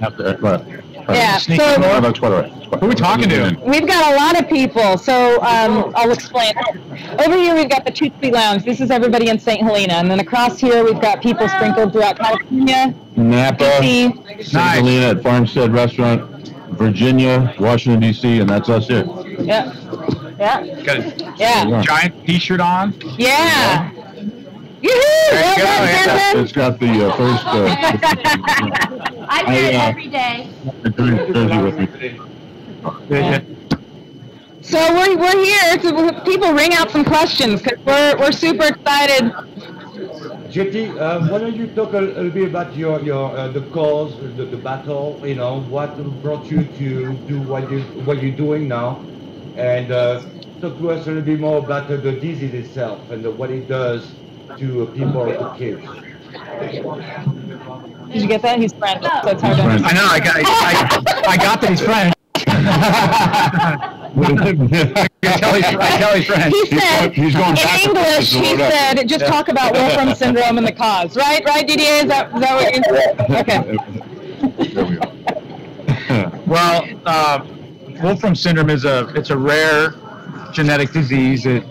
have to. But, Yeah. So who are we talking to? We've got a lot of people, so I'll explain. Over here we've got the Toot Sweet Lounge. This is everybody in St. Helena, and then across here we've got people sprinkled throughout California, Napa, DC. St. Helena at Farmstead Restaurant, Virginia, Washington D.C., and that's us here. Yeah. Yeah. Got a giant T-shirt on. Yeah. Yoo-hoo! Well done, Benson. It's got the first. I wear it every day. Jersey with me. So we're here to people ring out some questions because we're super excited. JT, why don't you talk a little bit about your the cause, the battle? You know, what brought you to do what you're doing now, and talk to us a little bit more about the disease itself and what it does to people or to kids. Did you get that? He's French, so it's hard to understand. I know. I got that he's French. I tell he's French. He said he's going in English. He said just talk about Wolfram syndrome and the cause. Right, Didier? Is that what you said? Okay. There we go. Well, Wolfram syndrome is a rare genetic disease that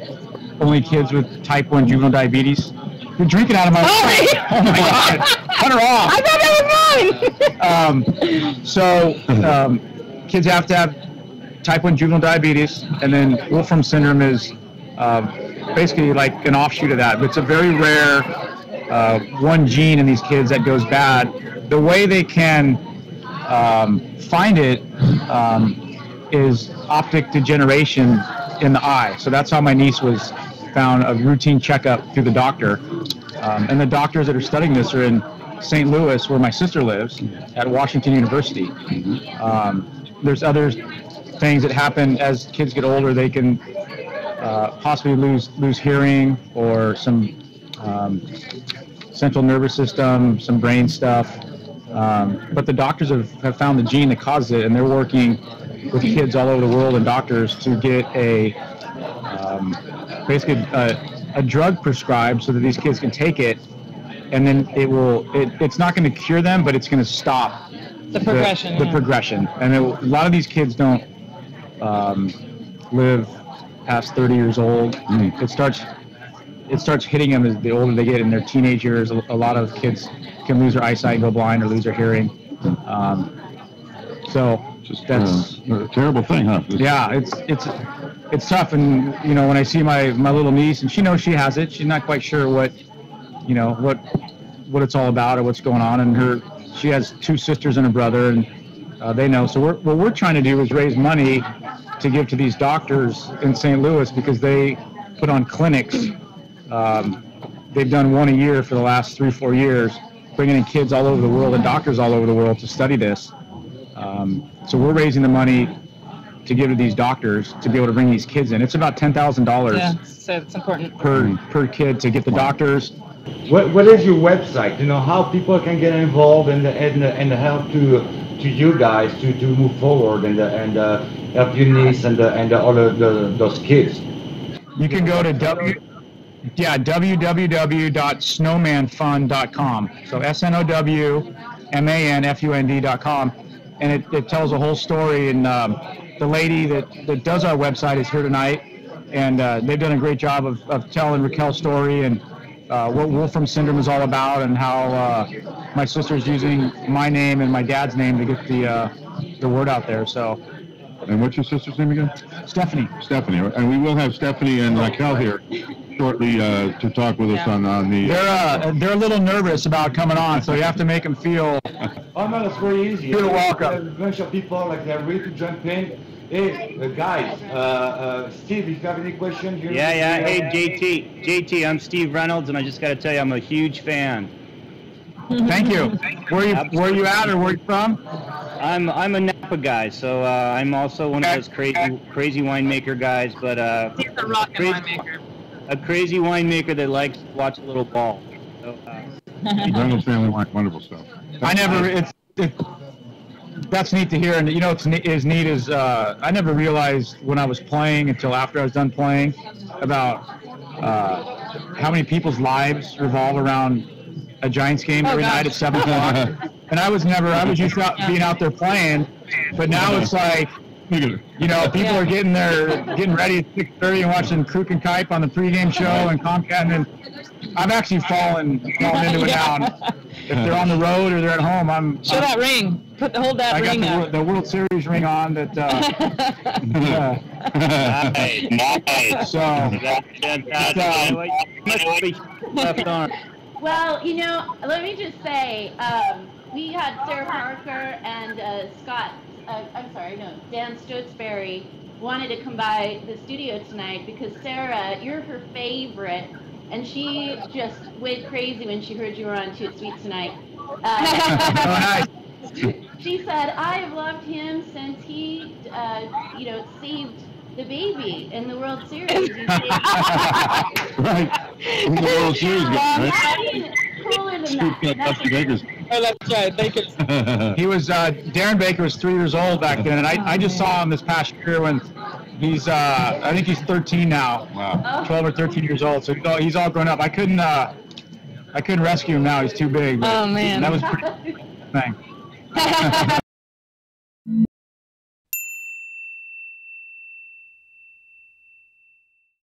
only kids with type 1 juvenile diabetes. You're drinking out of my Oh my God. Cut her off. I thought that was mine. Kids have to have type 1 juvenile diabetes, and then Wolfram syndrome is basically like an offshoot of that. But it's a very rare one gene in these kids that goes bad. The way they can find it is optic degeneration in the eye. So that's how my niece was found, a routine checkup through the doctor. And the doctors that are studying this are in St. Louis, where my sister lives, at Washington University. There's other things that happen as kids get older. They can possibly lose hearing or some central nervous system, some brain stuff. But the doctors have found the gene that causes it, and they're working with kids all over the world and doctors to get basically a drug prescribed so that these kids can take it, and then it's not going to cure them, but it's going to stop the progression. The progression. And a lot of these kids don't live past 30 years old. It starts hitting them as the older they get in their teenage years. A lot of kids can lose their eyesight and go blind or lose their hearing. So that's a terrible thing, huh? Yeah, it's tough. And you know, when I see my little niece, and she knows she has it, she's not quite sure what it's all about or what's going on. And she has 2 sisters and a brother, and they know. So what we're trying to do is raise money to give to these doctors in St. Louis, because they put on clinics. They've done one a year for the last 3-4 years, bringing in kids all over the world and doctors all over the world to study this. So we're raising the money to give to these doctors to be able to bring these kids in. It's about $10,000. Yeah, so it's important per kid to get the doctors. What is your website? You know, how people can get involved and help to you guys to move forward and help your niece and all of those kids. You can go to www.snowmanfund.com. So snowmanfund.com, and it tells a whole story. And the lady that does our website is here tonight, and they've done a great job of telling Raquel's story and what Wolfram syndrome is all about, and how my sister's using my name and my dad's name to get the word out there. So. And what's your sister's name again? Stephanie. Stephanie, and we will have Stephanie and Raquel here shortly to talk with us on the. They're a little nervous about coming on, so you have to make them feel. Oh no, that's very easy. You're welcome. A bunch of people they're ready to jump in. Hey, guys, Steve, if you have any questions. Yeah. Hey, JT, I'm Steve Reynolds, and I just got to tell you, I'm a huge fan. Thank you. Where are you at, or where are you from? I'm a Napa guy, so I'm also one of those crazy winemaker guys, but he's a rockin' winemaker. A crazy winemaker that likes to watch a little ball. So, Reynolds family wonderful stuff. That's neat to hear, and you know, it's as neat as I never realized when I was playing until after I was done playing about how many people's lives revolve around a Giants game every night at 7 o'clock. And I was used to being out there playing, but now it's like, you know, people are getting ready at 6:30 and watching Kruk and Kipe on the pregame show and Comcast, and then I'm actually falling into it now. And if they're on the road or they're at home, Show that ring. Hold that ring I up. got the World Series ring on that. Nice. So. Left arm. Well, you know, let me just say, we had Sarah Parker and Dan Stotesbury wanted to come by the studio tonight because Sarah, you're her favorite, and she just went crazy when she heard you were on Toot Sweet tonight. She said, I have loved him since he, saved the baby in the World Series. Right. In the World Series, right? Cooler than that. Oh, that's right. Baker's. He was Darren Baker was 3 years old back then, and I just saw him this past year when he's I think he's 13 now. Wow. 12 or 13 years old, so he's all grown up. I couldn't rescue him now. He's too big. Oh man. That was pretty thing.